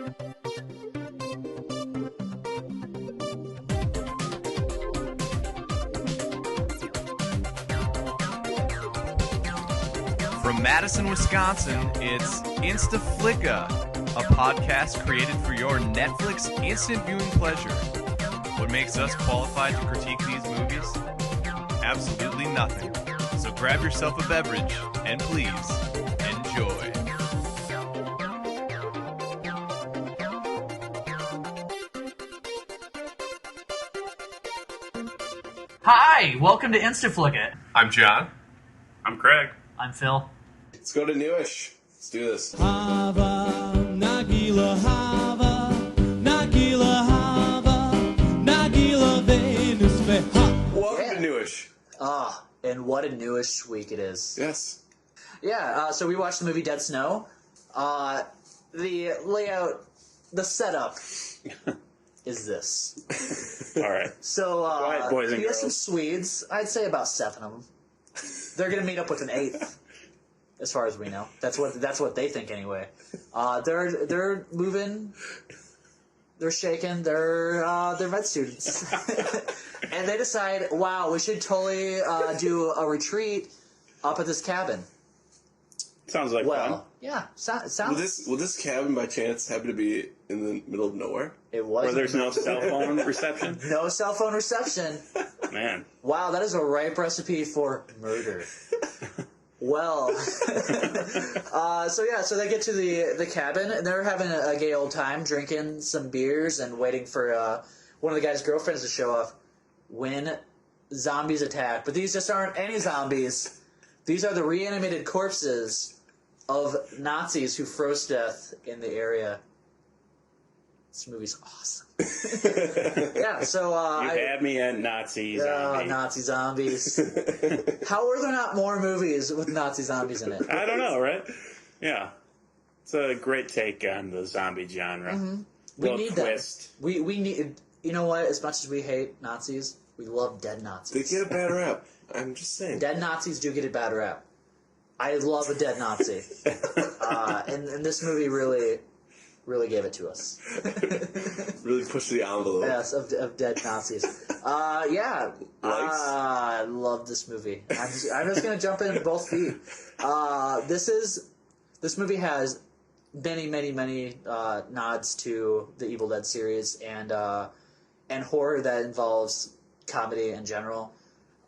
From Madison, Wisconsin, it's InstaFlicka, a podcast created for your Netflix instant viewing pleasure. What makes us qualified to critique these movies? Absolutely nothing. So grab yourself a beverage and please enjoy. Hi, welcome to InstaFlicka. I'm John. I'm Craig. I'm Phil. Let's go to Newish. Let's do this. Hava, Nagila Hava, Nagila Hava, Nagila Venus Veha. Welcome to Newish. And what a newish week it is. Yes. Yeah, so we watched the movie Dead Snow. The layout, the setup is this. All right. So, Go ahead, boys and he has some girls. Swedes. I'd say about 7 of them. They're going to meet up with an 8th. As far as we know, that's what they think anyway. They're moving, they're shaking, they're med students, and they decide, wow, we should totally do a retreat up at this cabin. Sounds like fun. Yeah, sounds. Will this cabin by chance happen to be in the middle of nowhere? It was. Where there's no cell phone reception? No cell phone reception. Man. Wow, that is a ripe recipe for murder. Well, so they get to the cabin, and they're having a gay old time, drinking some beers and waiting for one of the guy's girlfriends to show up when zombies attack. But these just aren't any zombies. These are the reanimated corpses of Nazis who froze to death in the area. This movie's awesome. Yeah, so You had me at Nazi zombie. Nazi zombies. How are there not more movies with Nazi zombies in it? I don't know, right? Yeah. It's a great take on the zombie genre. Mm-hmm. We need twist. that. We need. You know what? As much as we hate Nazis, we love dead Nazis. They get a bad rap. I'm just saying. Dead Nazis do get a bad rap. I love a dead Nazi, and this movie really gave it to us. Really pushed the envelope. Yes, of dead Nazis. Yeah. I love this movie. I'm just going to jump in both feet. This movie has many nods to the Evil Dead series and horror that involves comedy in general.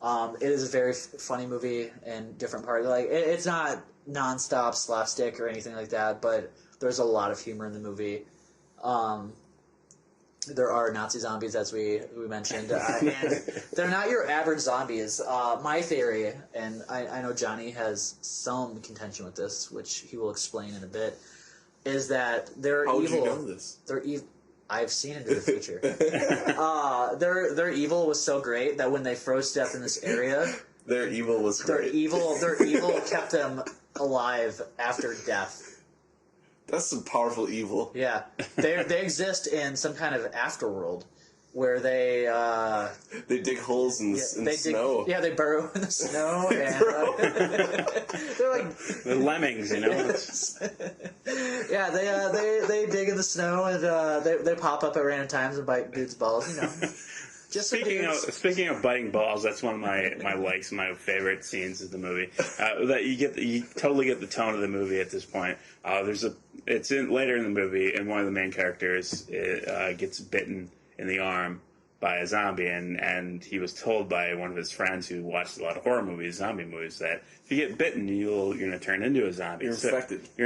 It is a very funny movie in different parts. Like it's not nonstop slapstick or anything like that, but there's a lot of humor in the movie. There are Nazi zombies, as we mentioned, and they're not your average zombies. My theory, and I know Johnny has some contention with this, which he will explain in a bit, is that they're How evil. would you know this? They're evil. I've seen into the future. Their evil was so great that when they froze to death in this area, Their evil was great. Their evil kept them alive after death. That's some powerful evil. Yeah, they exist in some kind of afterworld where they dig holes in the snow. Yeah, they burrow in the snow, and they're like The lemmings, you know. yeah, they dig in the snow and they pop up at random times and bite dudes' balls, you know. Just Speaking of biting balls, that's one of my likes, my favorite scenes of the movie. That you totally get the tone of the movie at this point. It's later in the movie, and one of the main characters gets bitten in the arm by a zombie, and he was told by one of his friends who watched a lot of horror movies, zombie movies, that if you get bitten, you're going to turn into a zombie. You're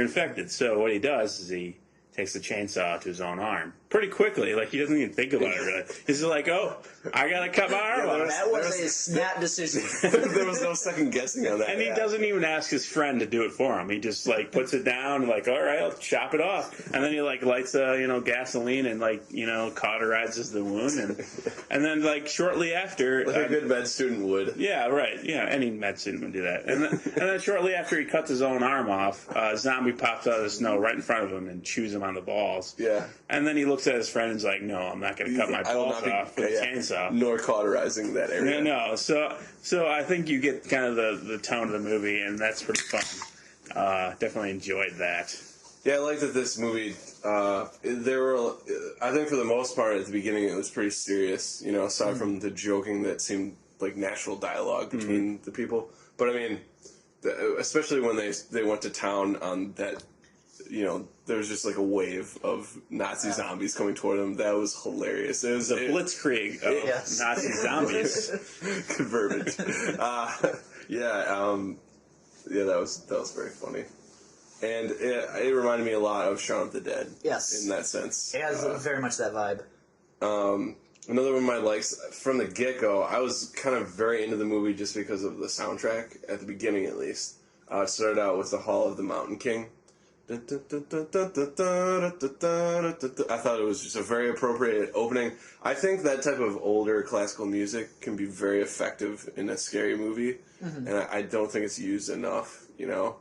infected. So what he does is he takes the chainsaw to his own arm pretty quickly. Like, he doesn't even think about it, really. He's just like, oh, I gotta cut my arm off. That was a snap decision. There was no second guessing on that. And he doesn't even ask his friend to do it for him. He just, like, puts it down and, like, all right, I'll chop it off. And then he, like, lights, gasoline and, like, cauterizes the wound. And then, like, shortly after... Like a good med student would. Yeah, right. Yeah, any med student would do that. And then shortly after he cuts his own arm off, a zombie pops out of the snow right in front of him and chews him on the balls. Yeah. And then he looks at his friend and is like, no, I'm not going to cut my balls off with a chainsaw. Nor cauterizing that area. No. So I think you get kind of the tone of the movie, and that's pretty fun. Definitely enjoyed that. Yeah, I like that this movie, there were, I think for the most part at the beginning it was pretty serious, you know, aside from the joking that seemed like natural dialogue between the people. But I mean, especially when they went to town on that, you know, there was just like a wave of Nazi zombies coming toward them. That was hilarious. It was The blitzkrieg of Nazi zombies. Good verbiage. That was very funny. And it reminded me a lot of Shaun of the Dead. Yes. In that sense. It has very much that vibe. Another one of my likes, from the get-go, I was kind of very into the movie just because of the soundtrack, at the beginning at least. It started out with The Hall of the Mountain King. I thought it was just a very appropriate opening. I think that type of older classical music can be very effective in a scary movie, and I don't think it's used enough, you know?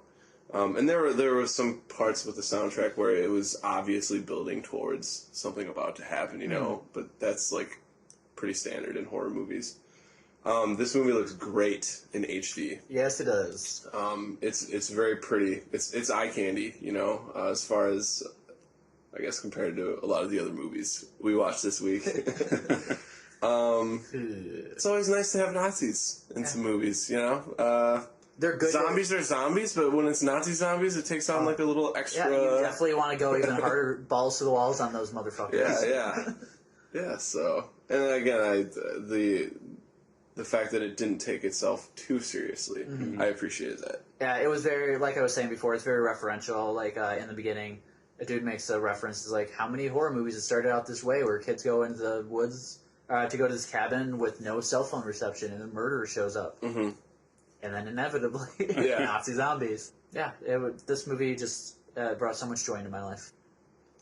And there were some parts with the soundtrack where it was obviously building towards something about to happen, you know, but that's like pretty standard in horror movies. This movie looks great in HD. Yes, it does. It's very pretty. It's eye candy, you know, as far as, I guess, compared to a lot of the other movies we watched this week. It's always nice to have Nazis in some movies, you know? They're good. Zombies are zombies, but when it's Nazi zombies, it takes on like a little extra. Yeah, you definitely want to go even harder, balls to the walls on those motherfuckers. Yeah. So, and then again, the fact that it didn't take itself too seriously, I appreciated that. Yeah, it was very, like I was saying before, it's very referential. Like in the beginning, a dude makes a reference to like how many horror movies have started out this way, where kids go into the woods to go to this cabin with no cell phone reception, and a murderer shows up. Mm-hmm. And then inevitably, Nazi zombies. Yeah, this movie just brought so much joy into my life.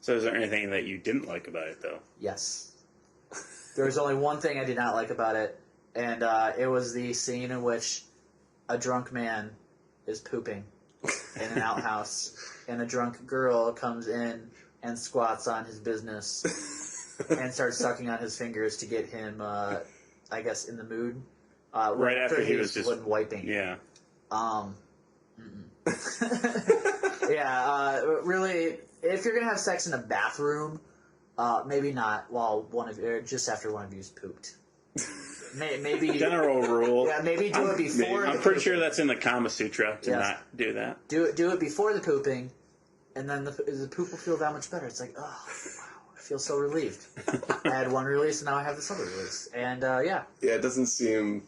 So is there anything that you didn't like about it, though? Yes. There was only one thing I did not like about it, and it was the scene in which a drunk man is pooping in an outhouse, and a drunk girl comes in and squats on his business and starts sucking on his fingers to get him, I guess, in the mood. Right after he was just wiping. Yeah. Really, if you're gonna have sex in a bathroom, maybe not while just after one of you's pooped. Maybe general rule. Yeah, maybe do it before. I'm pretty sure that's in the Kama Sutra to not do that. Do it before the pooping, and then the poop will feel that much better. It's like, oh, wow, I feel so relieved. I had one release, and now I have this other release, and Yeah, it doesn't seem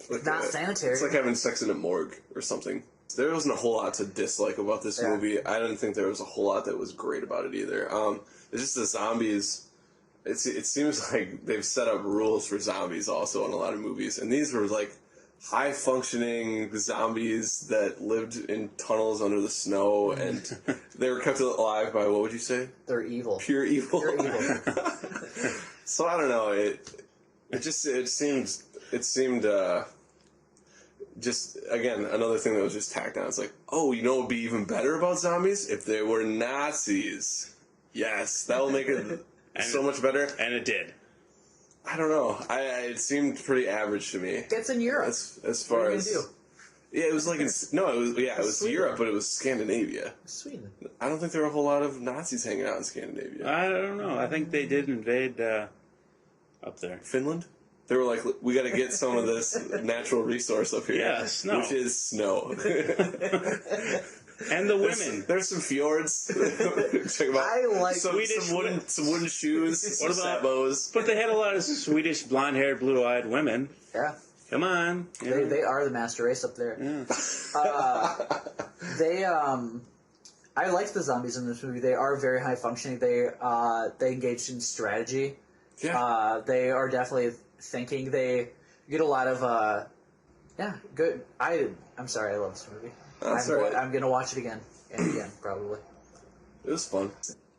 like not sanitary. It's like having sex in a morgue or something. There wasn't a whole lot to dislike about this movie. I didn't think there was a whole lot that was great about it either. It's just the zombies. It seems like they've set up rules for zombies also in a lot of movies, and these were like high-functioning zombies that lived in tunnels under the snow, and they were kept alive by, what would you say? They're evil. Pure evil. Pure evil. So I don't know. It seemed just, again, another thing that was just tacked on. It's like, oh, you know what would be even better about zombies? If they were Nazis. Yes, that will make it so much better. And it did. I don't know. It seemed pretty average to me. It's in Europe. As far as... Yeah, it was like... it was Europe, but it was Scandinavia. Sweden. I don't think there were a whole lot of Nazis hanging out in Scandinavia. I don't know. I think they did invade up there. Finland? They were like, we got to get some of this natural resource up here. Yeah, snow. Which is snow. And the women. There's some fjords. Check them out. I like some wooden shoes. What about bows? But they had a lot of Swedish blonde-haired, blue-eyed women. Yeah. Come on. They are the master race up there. Yeah. I liked the zombies in this movie. They are very high functioning. They engaged in strategy. Yeah. They are definitely thinking. They get a lot of good. I'm sorry, I love this movie. I'm gonna watch it again and again, probably. It was fun.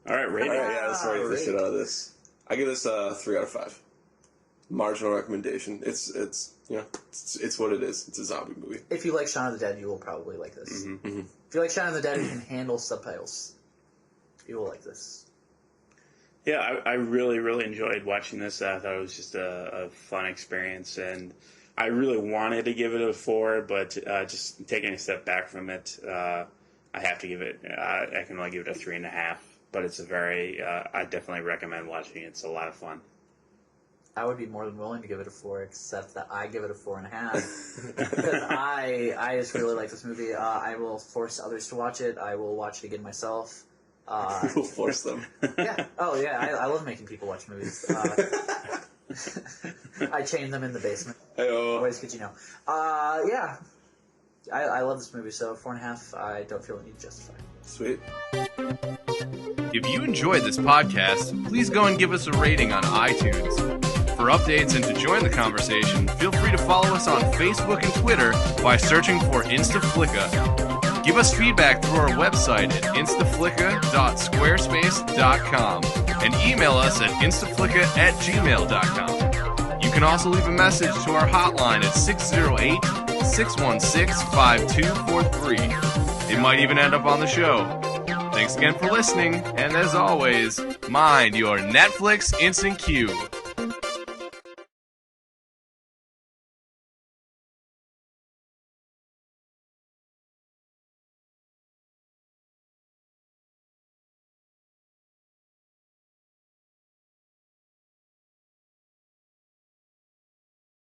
All right, rating. All right, yeah, let's rate the shit out of this. I give this 3 out of 5. Marginal recommendation. It's what it is. It's a zombie movie. If you like Shaun of the Dead, you will probably like this. Mm-hmm. Mm-hmm. If you like Shaun of the Dead and can handle subtitles, you will like this. Yeah, I really, really enjoyed watching this. I thought it was just a fun experience, and I really wanted to give it a 4, but just taking a step back from it, I have to give it. I can only give it a 3.5. But it's a very. I definitely recommend watching it. It's a lot of fun. I would be more than willing to give it a 4, except that I give it a 4.5 because I just really like this movie. I will force others to watch it. I will watch it again myself. We'll force them. Yeah. Oh, yeah. I love making people watch movies. I chain them in the basement. Hey-oh. Always could you know. Yeah. I love this movie, so 4.5. I don't feel the need to justify. Sweet. If you enjoyed this podcast, please go and give us a rating on iTunes. For updates and to join the conversation, feel free to follow us on Facebook and Twitter by searching for InstaFlicka. Give us feedback through our website at instaflicka.squarespace.com and email us at instaflicka@gmail.com. You can also leave a message to our hotline at 608-616-5243. It might even end up on the show. Thanks again for listening, and as always, mind your Netflix instant queue.